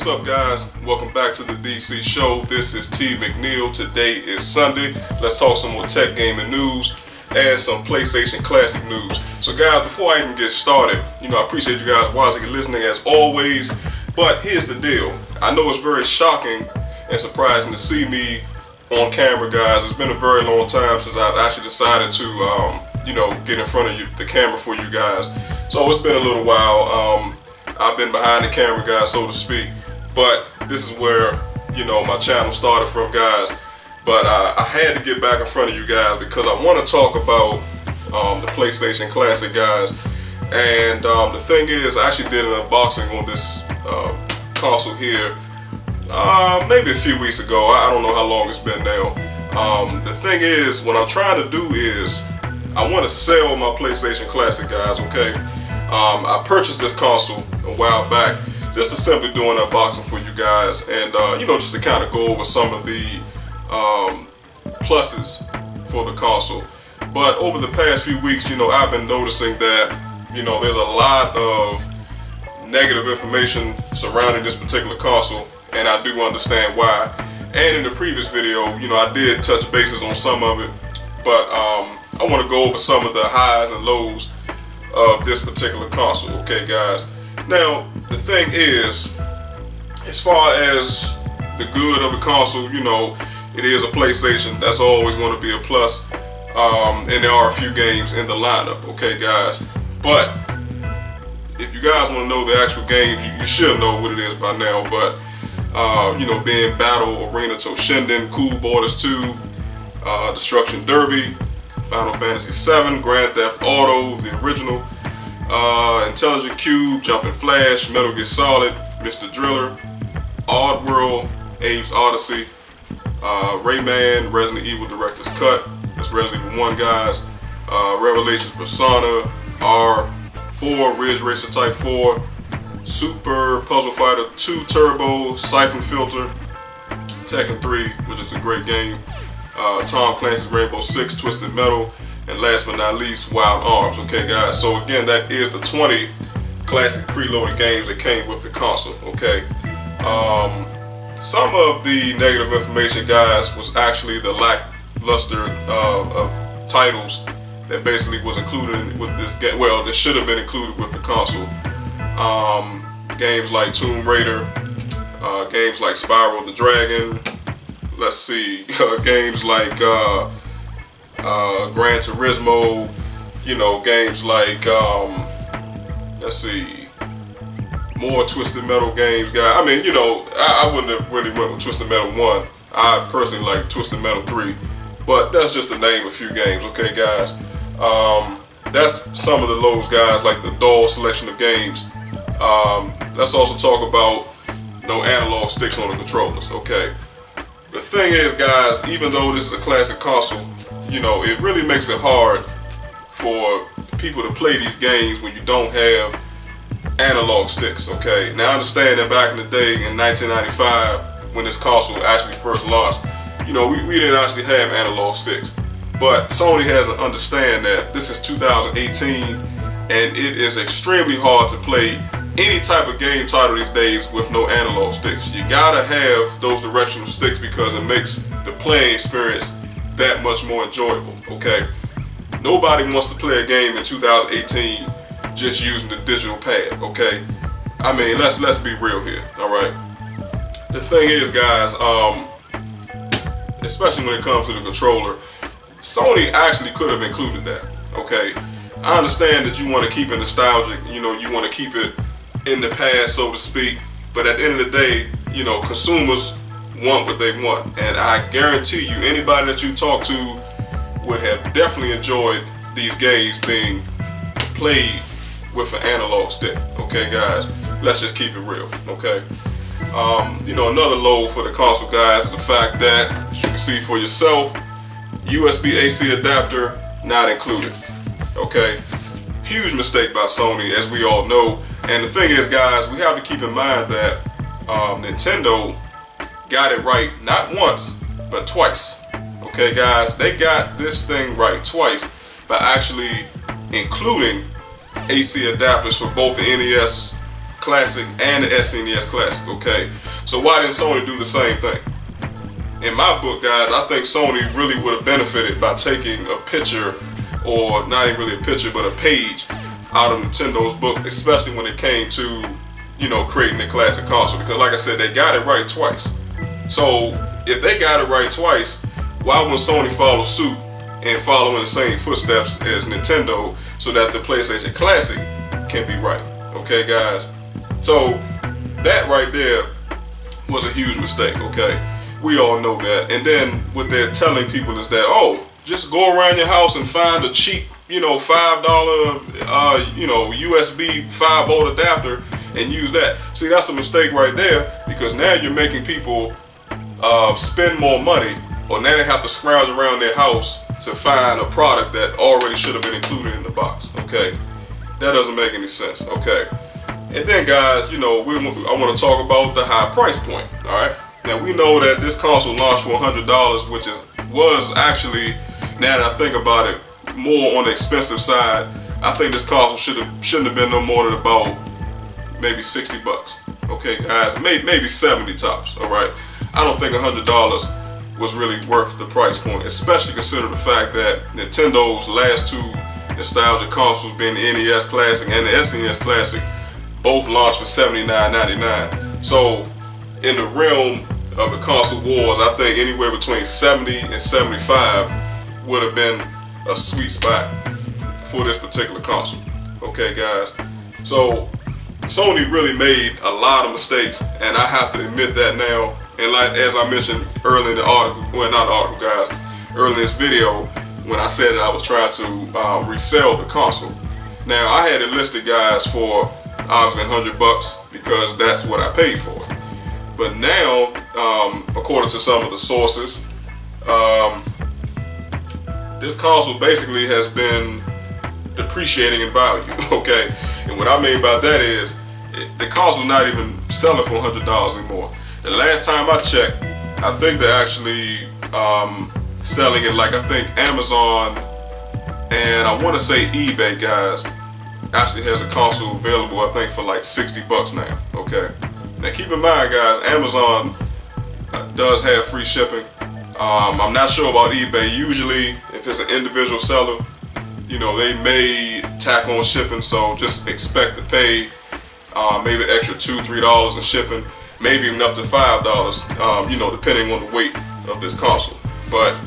What's up, guys? Welcome back to the DC show. This is T. McNeil. Today is Sunday. Let's talk some more tech gaming news and some PlayStation Classic news. So guys, before I even get started, I appreciate you guys watching and listening as always, but here's the deal. I know it's very shocking and surprising to see me on camera, guys. It's been a very long time since I've actually decided to get in front of the camera for you guys. So it's been a little while. I've been behind the camera, guys, so to speak. But this is where, my channel started from, guys. But I had to get back in front of you guys because I want to talk about the PlayStation Classic, guys. And the thing is, I actually did an unboxing on this console here maybe a few weeks ago. I don't know how long it's been now. The thing is, what I'm trying to do is I want to sell my PlayStation Classic, guys, okay? I purchased this console a while back just to simply do an unboxing for you guys and, just to kind of go over some of the pluses for the console. But over the past few weeks, I've been noticing that, there's a lot of negative information surrounding this particular console, and I do understand why. And in the previous video, I did touch bases on some of it, but I want to go over some of the highs and lows of this particular console, okay, guys? Now, the thing is, as far as the good of the console, it is a PlayStation. That's always going to be a plus. And there are a few games in the lineup, okay, guys? But if you guys want to know the actual games, you should know what it is by now. But, being Battle Arena Toshinden, Cool Borders 2, Destruction Derby, Final Fantasy VII, Grand Theft Auto, the original, Intelligent Cube, Jumping Flash, Metal Gear Solid, Mr. Driller, Oddworld, Abe's Odyssey, Rayman, Resident Evil Director's Cut, that's Resident Evil 1, guys, Revelations Persona, R4, Ridge Racer Type 4, Super Puzzle Fighter 2 Turbo, Siphon Filter, Tekken 3, which is a great game, Tom Clancy's Rainbow Six, Twisted Metal, and last but not least, Wild Arms, okay, guys? So again, that is the 20 classic preloaded games that came with the console, okay? Some of the negative information, guys, was actually the lackluster of titles that basically was included with this game. Well, that should have been included with the console. Games like Tomb Raider, games like Spyro the Dragon, let's see, games like Gran Turismo, games like, let's see, more Twisted Metal games, guys. I mean, I wouldn't have really went with Twisted Metal 1. I personally like Twisted Metal 3, but that's just to name a few games, okay, guys? That's some of the lows, guys, like the dull selection of games. Let's also talk about no analog sticks on the controllers, okay? The thing is, guys, even though this is a classic console, it really makes it hard for people to play these games when you don't have analog sticks, okay? Now, I understand that back in the day, in 1995, when this console actually first launched, we didn't actually have analog sticks. But Sony has to understand that this is 2018, and it is extremely hard to play any type of game title these days with no analog sticks. You gotta have those directional sticks because it makes the playing experience that much more enjoyable, okay? Nobody wants to play a game in 2018 just using the digital pad, okay? I mean, let's be real here, all right? The thing is, guys, especially when it comes to the controller, Sony actually could have included that, okay? I understand that you want to keep it nostalgic, you want to keep it in the past, so to speak, but at the end of the day, consumers want what they want, and I guarantee you, anybody that you talk to would have definitely enjoyed these games being played with an analog stick, okay, guys? Let's just keep it real, okay? Another low for the console, guys, is the fact that, as you can see for yourself, USB AC adapter not included, okay? Huge mistake by Sony, as we all know. And the thing is, guys, we have to keep in mind that Nintendo got it right not once, but twice. Okay, guys, they got this thing right twice by actually including AC adapters for both the NES Classic and the SNES Classic, okay? So why didn't Sony do the same thing? In my book, guys, I think Sony really would have benefited by taking a picture, or not even really a picture, but a page out of Nintendo's book, especially when it came to, you know, creating the classic console. Because like I said, they got it right twice. So if they got it right twice, why wouldn't Sony follow suit and follow in the same footsteps as Nintendo so that the PlayStation Classic can be right? Okay, guys? So that right there was a huge mistake, okay? We all know that. And then what they're telling people is that, oh, just go around your house and find a cheap, you know, $5, you know, USB 5-volt adapter and use that. See, that's a mistake right there, because now you're making people spend more money, or now they have to scrounge around their house to find a product that already should have been included in the box, okay? That doesn't make any sense, okay? And then, guys, you know, I want to talk about the high price point, all right? Now, we know that this console launched for $100, which was actually, now that I think about it, more on the expensive side. I think this console shouldn't have been no more than about maybe 60 bucks. Okay, guys, maybe 70 tops. All right, I don't think $100 was really worth the price point, especially considering the fact that Nintendo's last two nostalgia consoles, being the NES Classic and the SNES Classic, both launched for $79.99. So in the realm of the console wars, I think anywhere between 70 and 75 would have been a sweet spot for this particular console. Okay, guys, so Sony really made a lot of mistakes, and I have to admit that now. And like, as I mentioned earlier in the article, well, not the article, guys, earlier in this video, when I said that I was trying to resell the console. Now, I had it listed, guys, for obviously $100 because that's what I paid for. But now, according to some of the sources, this console basically has been depreciating in value, okay? And what I mean by that is, the console's not even selling for $100 anymore. The last time I checked, I think they're actually selling it, like I think Amazon and I want to say eBay, guys, actually has a console available, I think, for like 60 bucks now, okay? Now keep in mind, guys, Amazon does have free shipping. I'm not sure about eBay. Usually, if it's an individual seller, you know, they may tack on shipping, so just expect to pay maybe an extra $2, $3 in shipping, maybe even up to $5, you know, depending on the weight of this console. But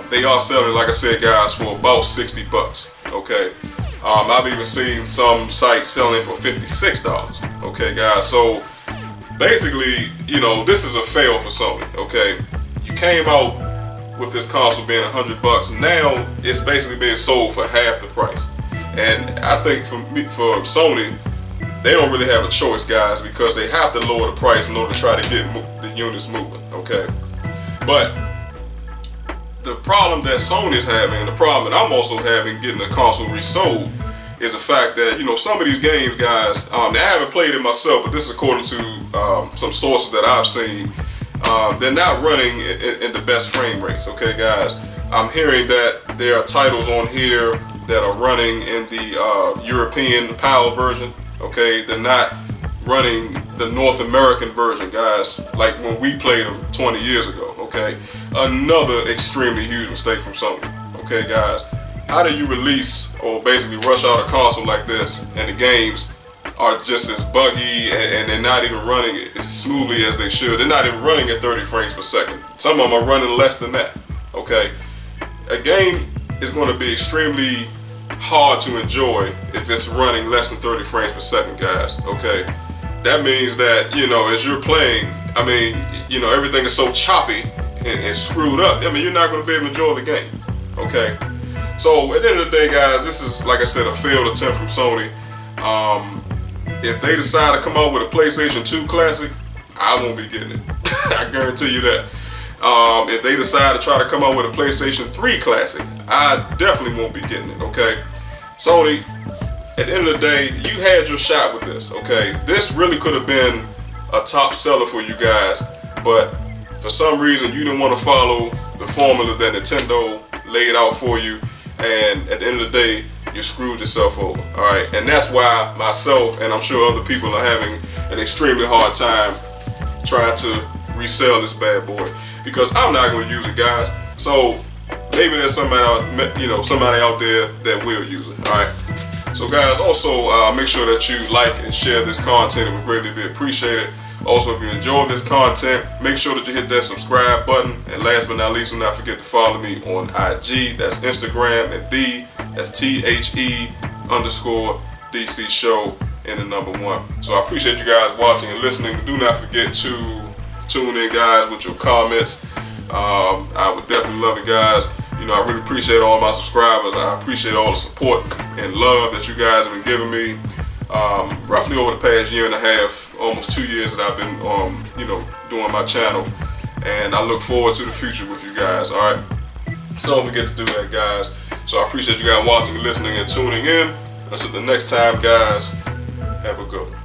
they are selling, like I said, guys, for about 60 bucks, okay? I've even seen some sites selling for $56, okay, guys? So basically, you know, this is a fail for Sony, okay? You came out with this console being $100. Now it's basically being sold for half the price. And I think for Sony, they don't really have a choice, guys, because they have to lower the price in order to try to get the units moving, okay? But the problem that Sony's having, and the problem that I'm also having getting the console resold, is the fact that, you know, some of these games, guys, now I haven't played it myself, but this is according to some sources that I've seen, they're not running in the best frame rates, okay, guys? I'm hearing that there are titles on here that are running in the European PAL version, okay? They're not running the North American version, guys, like when we played them 20 years ago, okay? Another extremely huge mistake from Sony, okay, guys? How do you release or basically rush out a console like this and the games are just as buggy and they're not even running as smoothly as they should? They're not even running at 30 frames per second. Some of them are running less than that, okay? A game is going to be extremely hard to enjoy if it's running less than 30 frames per second, guys, okay? That means that, you know, as you're playing, I mean, you know, everything is so choppy and screwed up. I mean, you're not going to be able to enjoy the game, okay? So at the end of the day, guys, this is, like I said, a failed attempt from Sony. If they decide to come out with a PlayStation 2 Classic, I won't be getting it. I guarantee you that. If they decide to try to come out with a PlayStation 3 Classic, I definitely won't be getting it, okay? Sony, at the end of the day, you had your shot with this, okay? This really could have been a top seller for you guys, but for some reason you didn't want to follow the formula that Nintendo laid out for you, and at the end of the day, you screwed yourself over. All right, and that's why myself and I'm sure other people are having an extremely hard time trying to resell this bad boy, because I'm not going to use it, guys. So maybe there's somebody out there that will use it. All right. So guys, also make sure that you like and share this content. It would greatly be appreciated. Also, if you enjoy this content, make sure that you hit that subscribe button. And last but not least, do not forget to follow me on IG. That's Instagram at that's THE_DC show and the number 1. So I appreciate you guys watching and listening. Do not forget to tune in, guys, with your comments. I would definitely love it, guys. You know, I really appreciate all my subscribers. I appreciate all the support and love that you guys have been giving me. Roughly over the past year and a half, almost 2 years that I've been, doing my channel. And I look forward to the future with you guys, all right? So don't forget to do that, guys. So I appreciate you guys watching, listening, and tuning in. Until the next time, guys, have a good one.